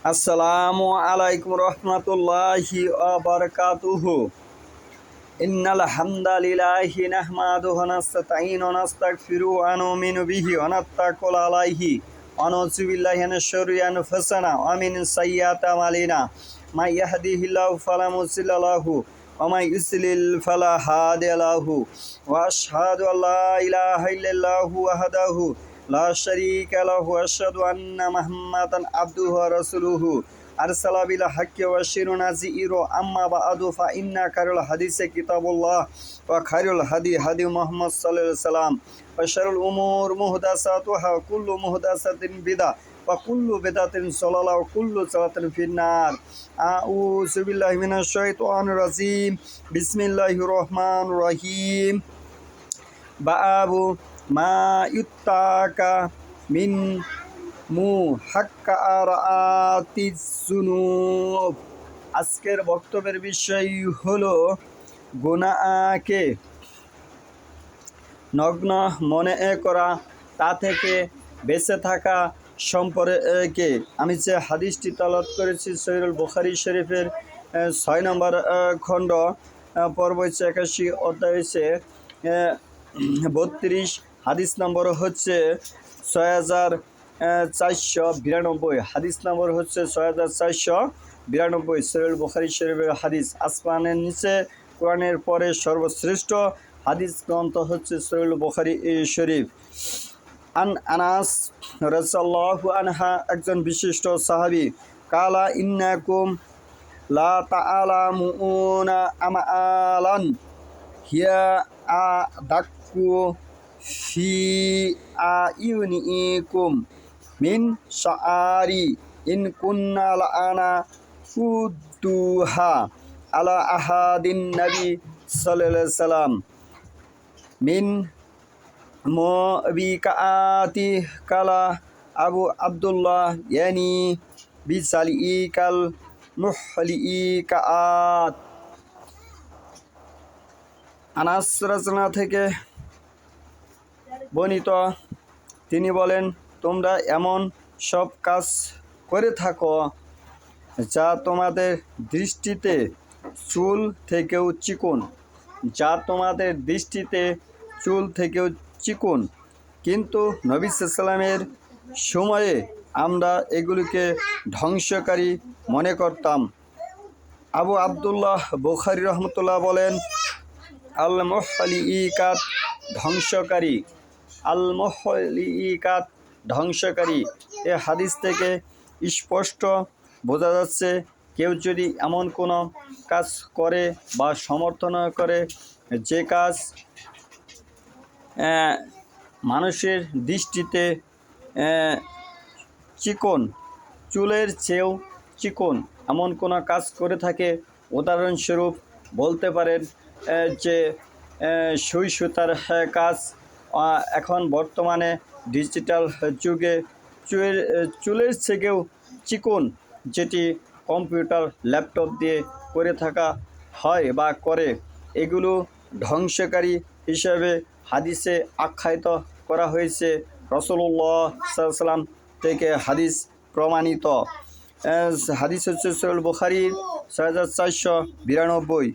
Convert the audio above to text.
আসসালামু আলাইকুম রহমতুল্লাহি ওয়া বারাকাতুহু। ইন্নাল হামদালিল্লাহি নাহমাদুহু ওয়া নাস্তাঈনুহু ওয়া নাস্তাগফিরুহু ওয়া নু'মিনু বিহি ওয়া নাতাওয়াক্কালু আলাইহি ওয়া নাউযু বিল্লাহি মিনাশ শুরুরি আনফুসিনা ওয়া মিন সাইয়্যাতি আমালিনা। মান ইয়াহদিহিল্লাহু ফালা মুদিল্লা লাহু ওয়া মান ইউদ্লিল ফালা হাদিয়া লাহু। ওয়া আশহাদু আল্লা ইলাহা ইল্লাল্লাহু ওয়াহদাহু লা শারীকা লাহু ওয়া আশহাদু আন্না মুহাম্মাদান আবদুহু ওয়া রাসূলুহু আরসালা বিল হাক্কি ওয়া শিরুন নাযীরু আম্মা বা'দু ফা ইন্না খায়রুল হাদিসি কিতাবুল্লাহ ওয়া খায়রুল হাদি হাদি মুহাম্মদ সাল্লাল্লাহু আলাইহি ওয়াসাল্লাম ওয়া শাররুল উমুর মুহদাসাতুহা কুল্লু মুহদাসাতিন বিদআহ ওয়া কুল্লু বিদআতিন যালালাহ ওয়া কুল্লু যালালাতিন ফিন্নার। আউযু বিল্লাহি মিনাশ শাইতানির রাজীম। বিসমিল্লাহির রহমানির রহিম। বাবু মা ইত্তাকা মিন মুহাক্কারাতিজ-যুনুব। আজকের বক্তব্যের বিষয় হলো গুনাহকে নগ্ন মনে করা, তা থেকে বেঁচে থাকা সম্পর্কে। আমি যে হাদিসটি তেলাওয়াত করেছি সহিহুল বুখারী শরীফের 6 নম্বর খণ্ড পর্ব 81 অধ্যায় হচ্ছে 32, হাদিস নম্বর হচ্ছে 6492, হাদিস নম্বর হচ্ছে 6492, সহিহুল বুখারী শরীফের হাদিস। আসমানের নিচে কোরআনের পরে সর্বশ্রেষ্ঠ হাদিস গ্রন্থ হচ্ছে সহিহুল বুখারী শরীফ। আনাস রাদিয়াল্লাহু আনহা, একজন বিশিষ্ট সাহাবী, কালা ইন্নাকুম লা তা'লামুনা আমালান হিয়া আদাক্কু ফি আয়ুনিকুম মিন শাআরি ইন কুন্না লানা উদ্দুহা আলা আহাদিন নবী সাল্লাল্লাহু আলাইহি ওয়াসাল্লাম মিন মুবিকাতি। কালা আবু আব্দুল্লাহ ইয়ানি বিসালিকাল মুহলিকাত। আনাস রাদিয়াল্লাহু থেকে বর্ণিত, তিনি বলেন, তোমরা এমন সব কাজ করে থাকো যা তোমাদের দৃষ্টিতে চুল থেকেও চিকন, কিন্তু নবী সাল্লাল্লাহু সময়ে আমরা এগুলিকে ধ্বংসকারী মনে করতাম। আবু আব্দুল্লাহ বুখারী রহমতুল্লাহ বলেন, আল মুহলিকাত ধ্বংসকারী। এ হাদিস থেকে স্পষ্ট বোঝা যাচ্ছে, কেউ যদি এমন কোনো কাজ করে বা সমর্থন করে যে কাজ মানুষের দৃষ্টিতে চিকন, চুলের চেয়েও চিকন এমন কোনো কাজ করে থাকে, উদাহরণস্বরূপ বলতে পারেন যে সুই সুতার কাজ। এখন বর্তমানে ডিজিটাল যুগে চুলের থেকেও চিকন, যেটি কম্পিউটার ল্যাপটপ দিয়ে করে থাকা হয় বা করে, এগুলো ধ্বংসকারী হিসাবে হাদিসে আখ্যায়িত করা হয়েছে। রাসূলুল্লাহ সাল্লাল্লাহু আলাইহি ওয়াসাল্লাম থেকে হাদিস প্রমাণিত। হাদিস হচ্ছে সহিহুল বুখারী 6492।